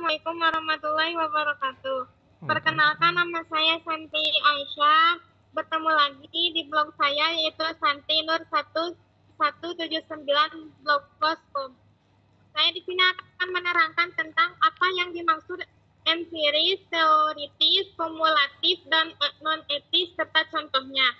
Assalamualaikum warahmatullahi wabarakatuh. Perkenalkan, nama saya Santi Aisyah. Bertemu lagi di blog saya, yaitu Santi Nur 1179blogspot.com. Saya di sini akan menerangkan tentang apa yang dimaksud empiris, teoritis, kumulatif, dan non-etis serta contohnya.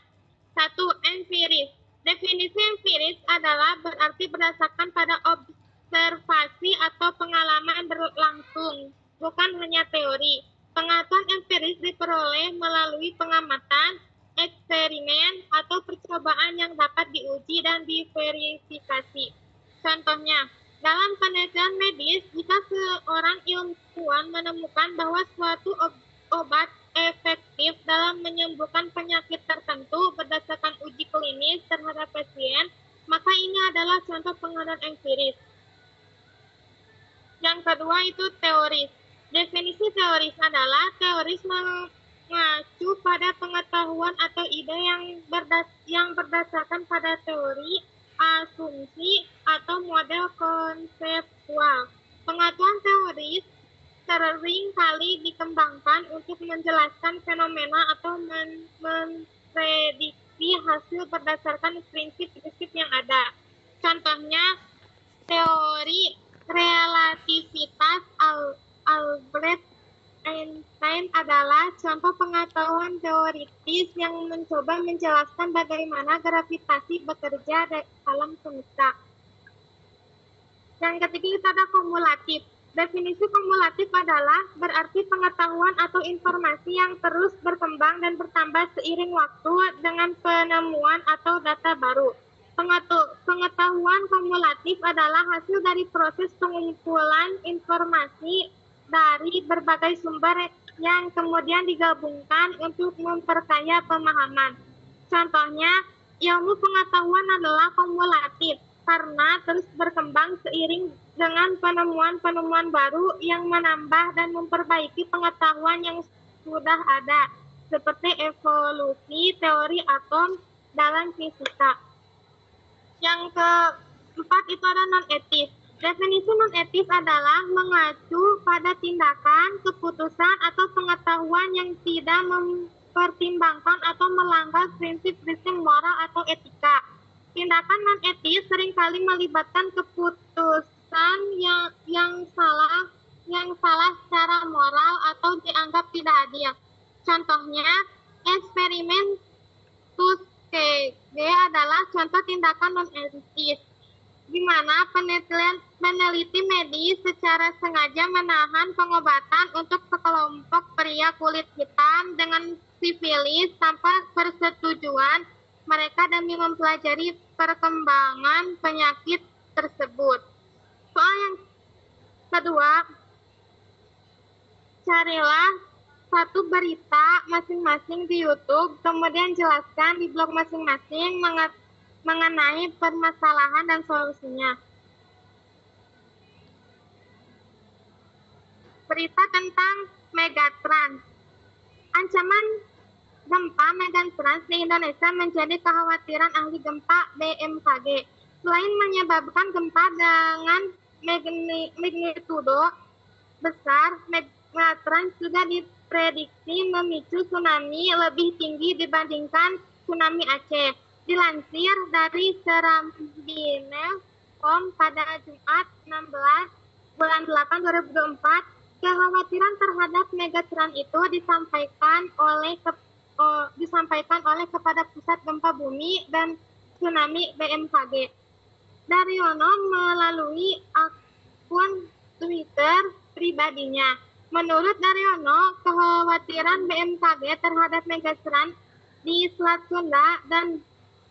1. Empiris. Definisi empiris adalah berarti berdasarkan pada observasi atau pengalaman berlangsung, bukan hanya teori. Pengetahuan empiris diperoleh melalui pengamatan, eksperimen, atau percobaan yang dapat diuji dan diverifikasi. Contohnya, dalam penelitian medis, jika seorang ilmuwan menemukan bahwa suatu obat efektif dalam menyembuhkan penyakit tertentu berdasarkan uji klinis terhadap pasien, maka ini adalah contoh pengetahuan empiris. Yang kedua itu teoris. Definisi teoris adalah teoris mengacu pada pengetahuan atau ide yang berdasarkan pada teori, asumsi, atau model konseptual. Pengetahuan teoris sering kali dikembangkan untuk menjelaskan fenomena atau memprediksi hasil berdasarkan prinsip-prinsip yang ada. Contohnya, teori relativitas Albert Einstein adalah contoh pengetahuan teoritis yang mencoba menjelaskan bagaimana gravitasi bekerja di alam semesta. Yang ketiga itu ada kumulatif. Definisi kumulatif adalah berarti pengetahuan atau informasi yang terus berkembang dan bertambah seiring waktu dengan penemuan atau data baru. Pengetahuan kumulatif adalah hasil dari proses pengumpulan informasi dari berbagai sumber yang kemudian digabungkan untuk memperkaya pemahaman. Contohnya, ilmu pengetahuan adalah kumulatif karena terus berkembang seiring dengan penemuan-penemuan baru yang menambah dan memperbaiki pengetahuan yang sudah ada, seperti evolusi, teori atom, dalam fisika. Yang keempat itu ada non-etis. Definisi non-etis adalah mengacu pada tindakan, keputusan, atau pengetahuan yang tidak mempertimbangkan atau melanggar prinsip-prinsip moral atau etika. Tindakan non-etis seringkali melibatkan keputusan yang salah secara moral atau dianggap tidak adil. Contohnya, eksperimen Tuskegee adalah contoh tindakan non-etis, di mana peneliti medis secara sengaja menahan pengobatan untuk sekelompok pria kulit hitam dengan sifilis tanpa persetujuan mereka demi mempelajari perkembangan penyakit tersebut. Soal yang kedua, carilah satu berita masing-masing di YouTube, kemudian jelaskan di blog masing-masing mengenai permasalahan dan solusinya. Berita tentang Megatrans. Ancaman gempa Megatrans di Indonesia menjadi kekhawatiran ahli gempa BMKG. Selain menyebabkan gempa dengan magnitudo besar, Megatrans juga diprediksi memicu tsunami lebih tinggi dibandingkan tsunami Aceh. Dilansir dari Serambinel.com pada Jumat 16 bulan 8 2024, kekhawatiran terhadap Megatrans itu disampaikan oleh kepada Pusat Gempa Bumi dan Tsunami BMKG. Daryono melalui akun Twitter pribadinya. Menurut Daryono, kekhawatiran BMKG terhadap Megatrans di Selat Sunda dan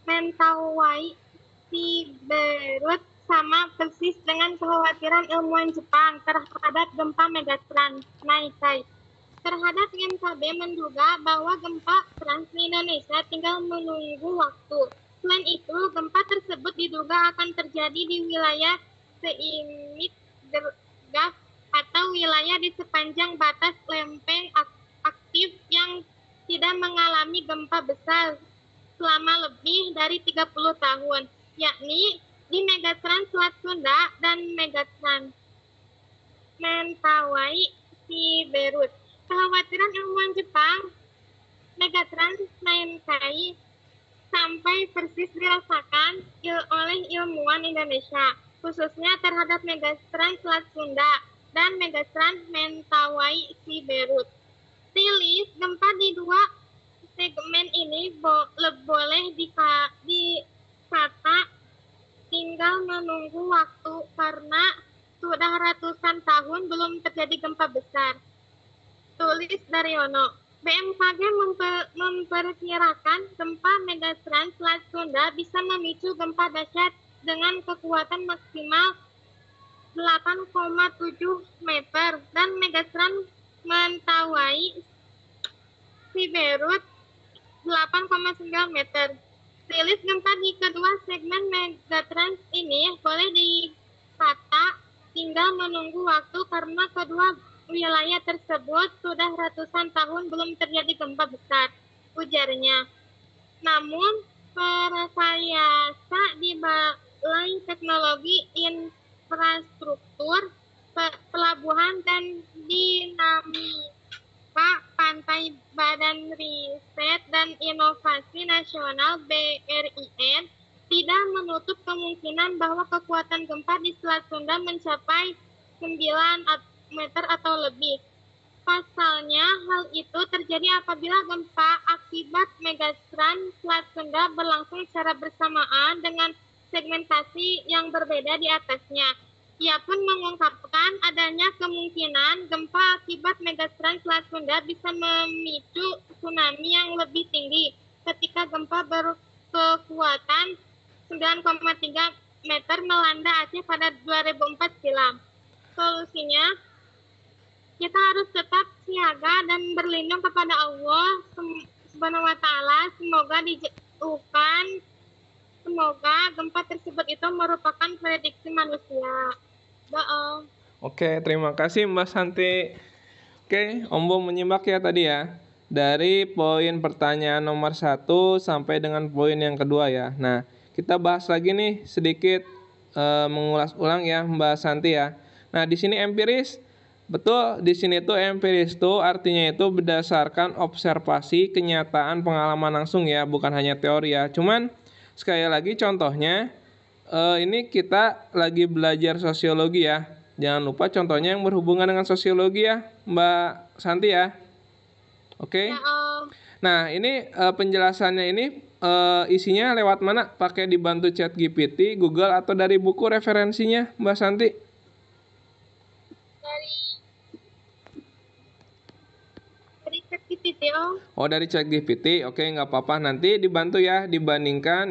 Mentawai Siberut sama persis dengan kekhawatiran ilmuwan Jepang terhadap gempa Megatrans Naikai. Terhadap BMKG menduga bahwa gempa trans di Indonesia tinggal menunggu waktu. Selain itu, gempa tersebut diduga akan terjadi di wilayah seismik Gulf atau wilayah di sepanjang batas lempeng aktif yang tidak mengalami gempa besar selama lebih dari 30 tahun, yakni di Megatrans Selat Sunda dan Megatrans mentawai si Beirut. Kekhawatiran ilmuwan Jepang, Megatron Menkai, sampai persis dirasakan oleh ilmuwan Indonesia, khususnya terhadap Megatron Selat Sunda dan Megatron Mentawai si Beirut. Rilis gempa di dua segmen ini boleh dikata tinggal menunggu waktu karena sudah ratusan tahun belum terjadi gempa besar. Tulis Daryono. BMKG memperkirakan gempa Megatron Selat Sunda bisa memicu gempa dahsyat dengan kekuatan maksimal 8,7 meter dan Megatron Mentawai si Beirut 8,9 meter. Rilis gempa di kedua segmen Megatron ini boleh dikata tinggal menunggu waktu karena kedua wilayah tersebut sudah ratusan tahun belum terjadi gempa besar, ujarnya. Namun, perekayasa di Balai Teknologi Infrastruktur Pelabuhan dan Dinamika Pantai Badan Riset dan Inovasi Nasional BRIN tidak menutup kemungkinan bahwa kekuatan gempa di Selat Sunda mencapai 9 meter atau lebih. Pasalnya, hal itu terjadi apabila gempa akibat Megatron Selat Sunda berlangsung secara bersamaan dengan segmentasi yang berbeda di atasnya. Ia pun mengungkapkan adanya kemungkinan gempa akibat Megatron Selat Sunda bisa memicu tsunami yang lebih tinggi ketika gempa berkekuatan 9,3 meter melanda Aceh pada 2004 silam. Solusinya, kita harus tetap siaga dan berlindung kepada Allah Subhanahu wa Ta'ala. Semoga gempa tersebut itu merupakan prediksi manusia. Doa. Oke, terima kasih Mbak Santi. Oke, Om Bom menyimak ya tadi ya. Dari poin pertanyaan nomor 1 sampai dengan poin yang kedua ya. Nah, kita bahas lagi nih sedikit mengulas ulang ya Mbak Santi ya. Nah, di sini empiris. Betul, di sini tuh empiris tuh artinya itu berdasarkan observasi, kenyataan, pengalaman langsung ya, bukan hanya teori ya. Cuman sekali lagi contohnya ini kita lagi belajar sosiologi ya. Jangan lupa contohnya yang berhubungan dengan sosiologi ya, Mbak Santi ya. Oke. Ya, Nah, ini penjelasannya ini isinya lewat mana? Pakai dibantu ChatGPT, Google atau dari buku referensinya, Mbak Santi? dari ChatGPT, Om. Oh, dari ChatGPT. Oke, nggak apa-apa. Nanti dibantu ya, dibandingkan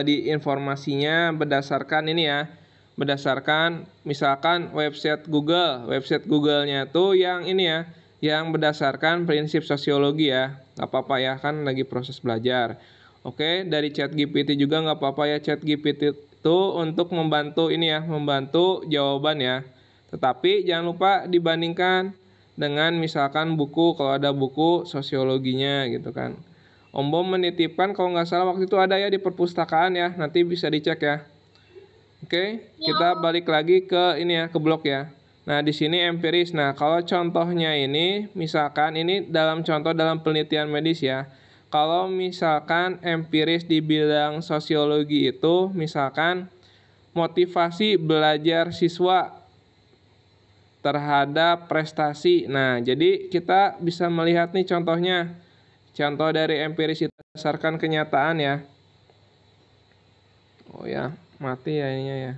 di informasinya berdasarkan ini ya. Berdasarkan misalkan website Google. Website Google-nya tuh yang ini ya, yang berdasarkan prinsip sosiologi ya. Nggak apa-apa ya, kan lagi proses belajar. Oke, dari ChatGPT juga nggak apa-apa ya. ChatGPT itu untuk membantu ini ya, membantu jawaban ya. Tetapi jangan lupa dibandingkan dengan misalkan buku, kalau ada buku sosiologinya gitu kan. Om Bom menitipkan kalau nggak salah waktu itu ada ya di perpustakaan ya, nanti bisa dicek ya. Oke, kita balik lagi ke ini ya, ke blog ya. Nah, di sini empiris. Nah, kalau contohnya ini, misalkan ini dalam contoh dalam penelitian medis ya. Kalau misalkan empiris di bidang sosiologi itu, misalkan motivasi belajar siswa terhadap prestasi. Nah, jadi kita bisa melihat nih contohnya. Contoh dari empiris itu berdasarkan kenyataan ya. Oh ya, mati ya ininya ya.